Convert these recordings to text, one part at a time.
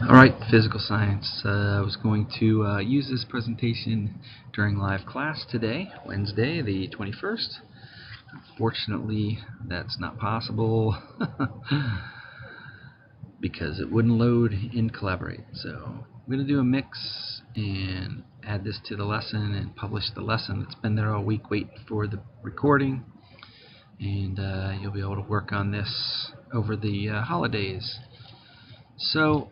Alright, physical science. I was going to use this presentation during live class today, Wednesday the 21st. Unfortunately, that's not possible because it wouldn't load in Collaborate. So I'm going to do a mix and add this to the lesson and publish the lesson that's been there all week waiting for the recording. And you'll be able to work on this over the holidays. So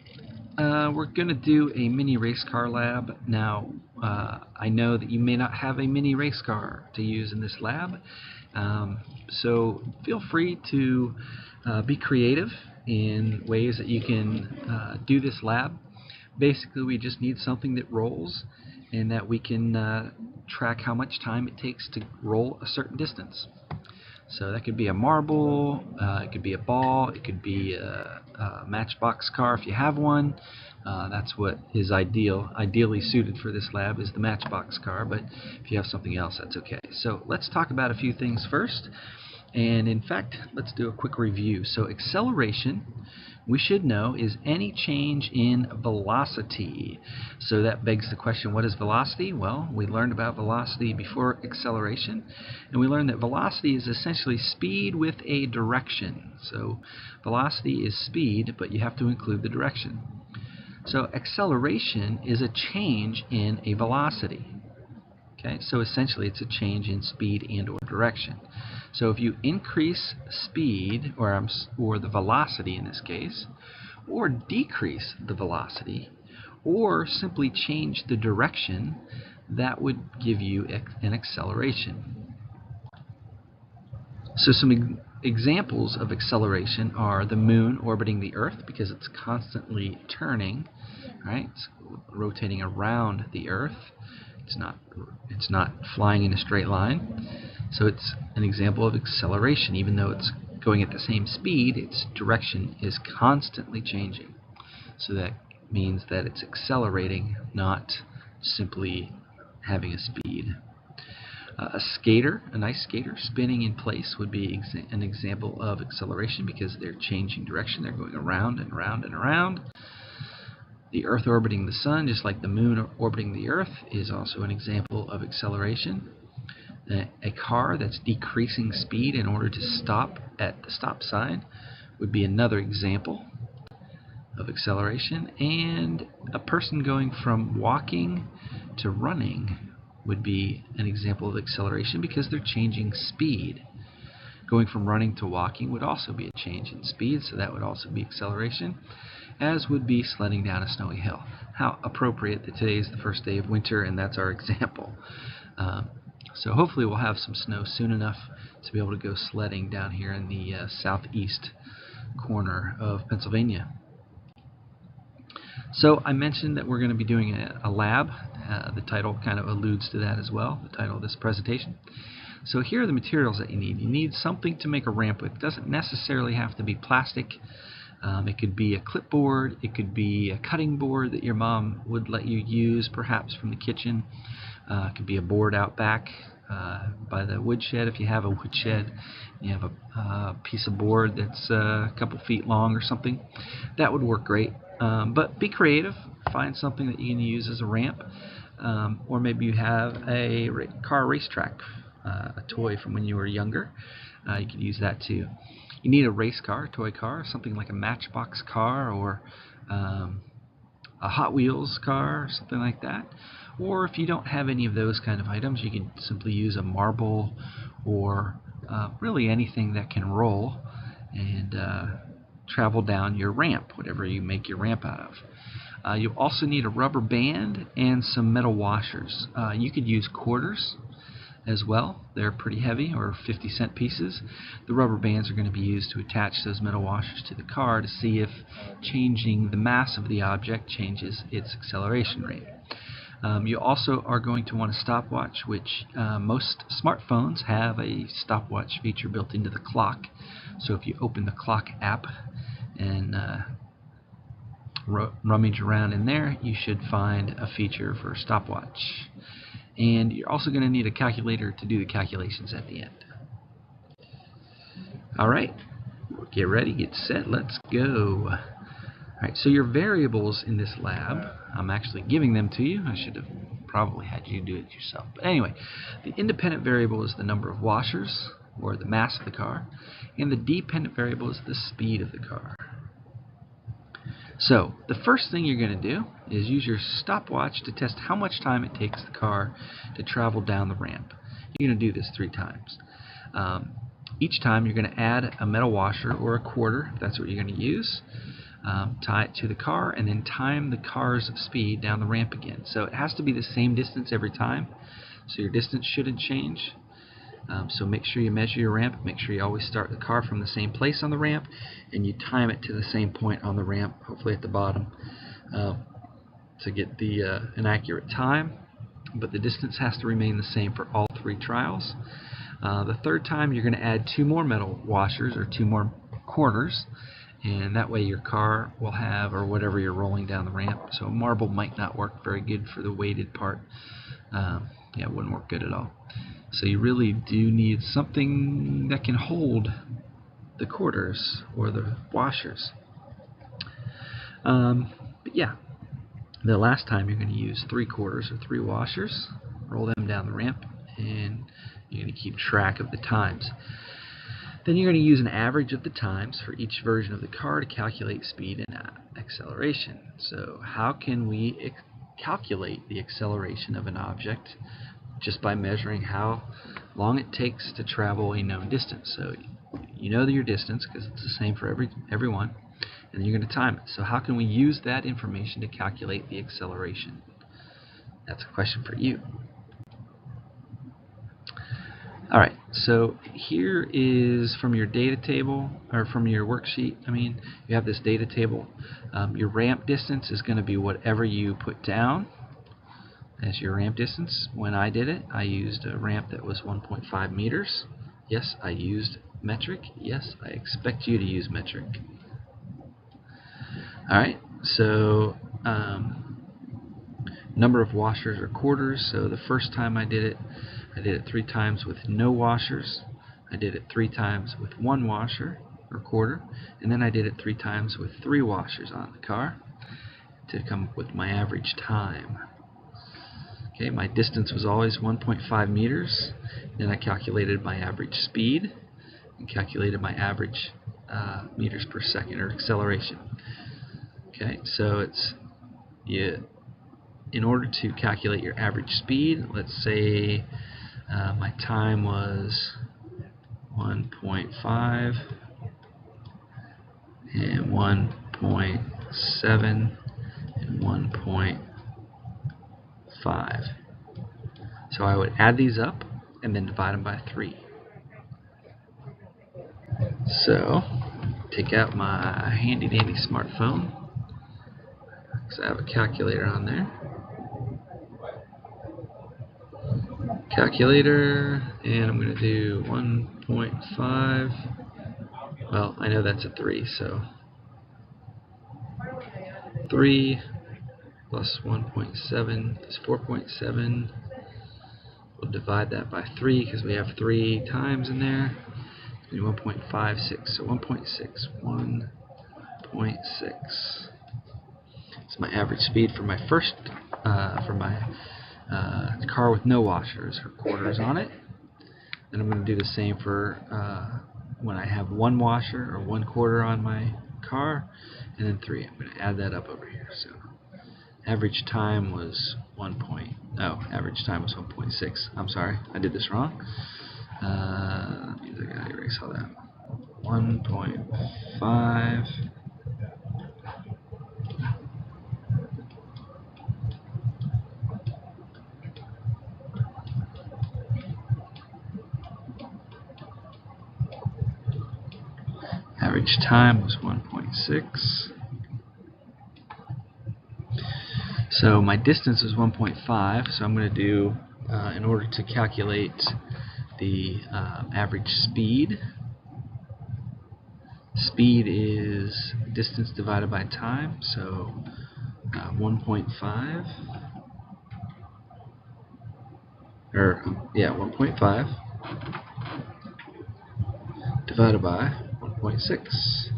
we're going to do a mini race car lab. Now, I know that you may not have a mini race car to use in this lab, so feel free to be creative in ways that you can do this lab. Basically, we just need something that rolls and that we can track how much time it takes to roll a certain distance. So that could be a marble, it could be a ball, it could be a matchbox car if you have one. That's what is ideally suited for this lab is the matchbox car, but if you have something else, that's okay. So let's talk about a few things first. And in fact, let's do a quick review. So acceleration, we should know, is any change in velocity. So that begs the question, what is velocity? Well, we learned about velocity before acceleration, and we learned that velocity is essentially speed with a direction. So velocity is speed, but you have to include the direction. So acceleration is a change in a velocity. Okay, so essentially it's a change in speed and or direction. So if you increase speed, or the velocity in this case, or decrease the velocity, or simply change the direction, that would give you an acceleration. So some examples of acceleration are the moon orbiting the Earth, because it's constantly turning, right? It's rotating around the Earth. It's not flying in a straight line. So it's an example of acceleration. Even though it's going at the same speed, its direction is constantly changing. So that means that it's accelerating, not simply having a speed. A skater, an ice skater, spinning in place would be an example of acceleration because they're changing direction. They're going around and around and around. The Earth orbiting the Sun, just like the Moon orbiting the Earth, is also an example of acceleration. A car that's decreasing speed in order to stop at the stop sign would be another example of acceleration. And a person going from walking to running would be an example of acceleration because they're changing speed. Going from running to walking would also be a change in speed, so that would also be acceleration, as would be sledding down a snowy hill. How appropriate that today is the first day of winter, and that's our example. So hopefully we'll have some snow soon enough to be able to go sledding down here in the southeast corner of Pennsylvania. So I mentioned that we're going to be doing a lab. The title kind of alludes to that as well, the title of this presentation. So here are the materials that you need. You need something to make a ramp with. It doesn't necessarily have to be plastic. It could be a clipboard. It could be a cutting board that your mom would let you use, perhaps from the kitchen. It could be a board out back by the woodshed if you have a woodshed. You have a piece of board that's a couple feet long or something. That would work great. But be creative. Find something that you can use as a ramp. Or maybe you have a car racetrack, a toy from when you were younger. You could use that too. You need a race car, a toy car, something like a matchbox car or a Hot Wheels car, or something like that. Or if you don't have any of those kind of items, you can simply use a marble or really anything that can roll and travel down your ramp, whatever you make your ramp out of. You'll also need a rubber band and some metal washers. You could use quarters as well. They're pretty heavy, or 50-cent pieces. The rubber bands are going to be used to attach those metal washers to the car to see if changing the mass of the object changes its acceleration rate. You also are going to want a stopwatch, which most smartphones have a stopwatch feature built into the clock. So if you open the clock app and rummage around in there, you should find a feature for a stopwatch. And you're also going to need a calculator to do the calculations at the end. Alright, get ready, get set, let's go. Alright, so your variables in this lab, I'm actually giving them to you. I should have probably had you do it yourself. But anyway, the independent variable is the number of washers, or the mass of the car, and the dependent variable is the speed of the car. So, the first thing you're going to do is use your stopwatch to test how much time it takes the car to travel down the ramp. You're going to do this 3 times. Each time you're going to add a metal washer or a quarter, if that's what you're going to use, tie it to the car, and then time the car's speed down the ramp again. So it has to be the same distance every time, so your distance shouldn't change. So make sure you measure your ramp, make sure you always start the car from the same place on the ramp, and you time it to the same point on the ramp, hopefully at the bottom, to get an accurate time. But the distance has to remain the same for all 3 trials. The third time you're going to add 2 more metal washers or 2 more quarters, and that way your car will have, or whatever you're rolling down the ramp. So marble might not work very good for the weighted part. Yeah, it wouldn't work good at all. So you really do need something that can hold the quarters or the washers. But yeah, the last time you're going to use 3 quarters or 3 washers, roll them down the ramp, and you're going to keep track of the times. Then you're going to use an average of the times for each version of the car to calculate speed and acceleration. So how can we calculate the acceleration of an object? Just by measuring how long it takes to travel a known distance. So you know your distance because it's the same for everyone, and then you're going to time it. So how can we use that information to calculate the acceleration? That's a question for you. Alright, so here is from your data table, or from your worksheet, you have this data table. Your ramp distance is going to be whatever you put down as your ramp distance. When I did it, I used a ramp that was 1.5 meters. Yes, I used metric. Yes, I expect you to use metric. Alright, so number of washers or quarters. So the first time I did it 3 times with no washers. I did it 3 times with 1 washer or quarter, and then I did it 3 times with 3 washers on the car to come up with my average time. Okay, my distance was always 1.5 meters. Then I calculated my average speed and calculated my average meters per second, or acceleration. Okay, so in order to calculate your average speed, let's say my time was 1.5 and 1.7 and 1.5. So I would add these up and then divide them by 3. So take out my handy dandy smartphone, because I have a calculator on there. Calculator, and I'm going to do 1.5. Well, I know that's a 3, so 3 plus 1.7 is 4.7. We'll divide that by 3 because we have 3 times in there. 1.56, so 1.6. It's my average speed for my first, car with no washers or quarters on it. And I'm going to do the same for when I have 1 washer or 1 quarter on my car, and then 3. I'm going to add that up over here. So average time was 1.6. I'm sorry, I did this wrong. That means I gotta erase all that. 1.5. Average time was 1.6. So my distance is 1.5, so I'm going to do, in order to calculate the average speed, speed is distance divided by time, so 1.5, 1.5 divided by 1.6.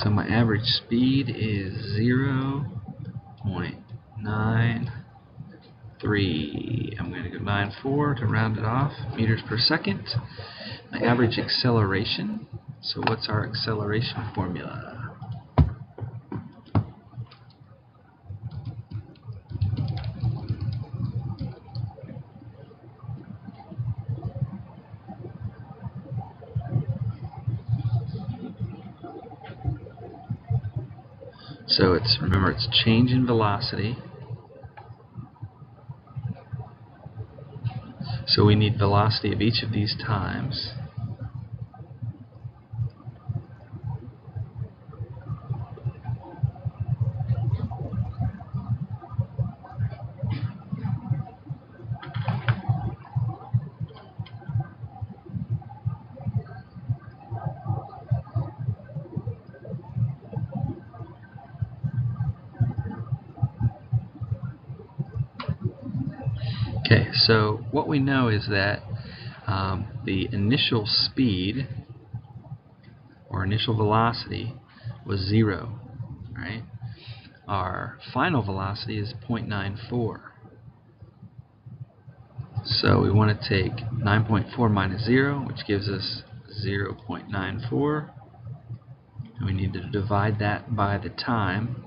So So my average speed is 0.93. I'm going to go 94 to round it off, meters per second. My average acceleration. So what's our acceleration formula? So remember it's change in velocity. So we need velocity of each of these times. Okay, so what we know is that the initial speed or initial velocity was 0, right? Our final velocity is 0.94. So we want to take 9.4 minus 0, which gives us 0.94. And we need to divide that by the time.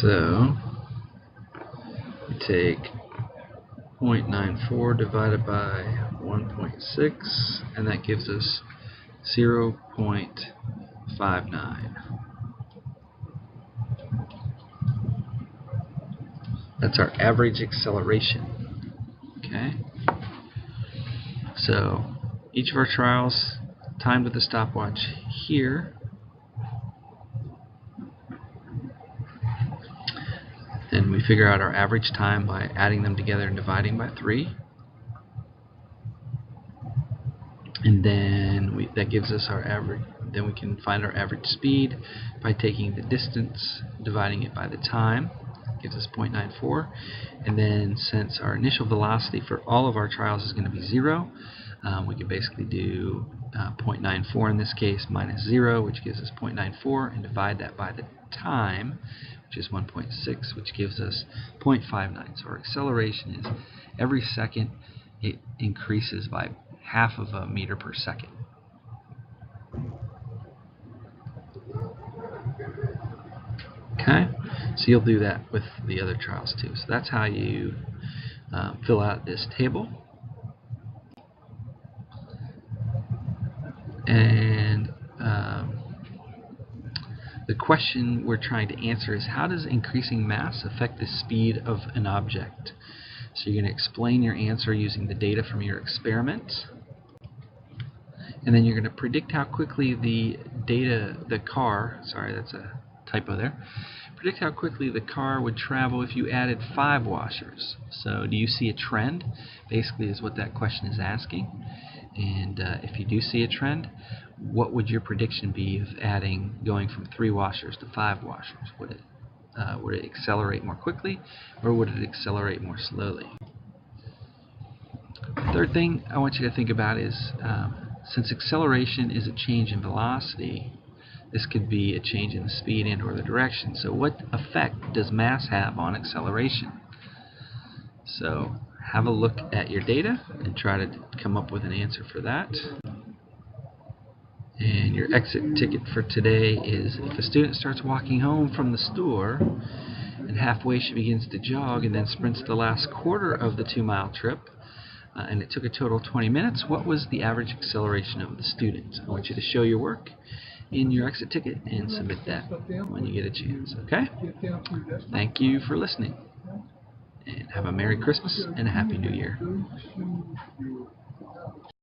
So we take 0.94 divided by 1.6, and that gives us 0.59. That's our average acceleration. Okay. So each of our trials timed with the stopwatch here. Then we figure out our average time by adding them together and dividing by 3. And then that gives us our average. Then we can find our average speed by taking the distance, dividing it by the time. Gives us 0.94. And then since our initial velocity for all of our trials is going to be 0, we can basically do 0.94 in this case minus 0, which gives us 0.94, and divide that by the time, which is 1.6, which gives us 0.59. So our acceleration is every second it increases by half of a meter per second. Okay, so you'll do that with the other trials too. So that's how you fill out this table. And the question we're trying to answer is, how does increasing mass affect the speed of an object? So you're going to explain your answer using the data from your experiment. And then you're going to predict how quickly the car, sorry, that's a typo there. Predict how quickly the car would travel if you added 5 washers. So do you see a trend? Basically is what that question is asking. And if you do see a trend, what would your prediction be of going from 3 washers to 5 washers? Would it accelerate more quickly, or would it accelerate more slowly? The third thing I want you to think about is, since acceleration is a change in velocity, this could be a change in the speed and or the direction. So what effect does mass have on acceleration? So have a look at your data and try to come up with an answer for that. And your exit ticket for today is, if a student starts walking home from the store and halfway she begins to jog and then sprints the last quarter of the 2-mile trip, and it took a total of 20 minutes, what was the average acceleration of the student? I want you to show your work in your exit ticket and submit that when you get a chance. Okay? Thank you for listening, and have a Merry Christmas and a Happy New Year.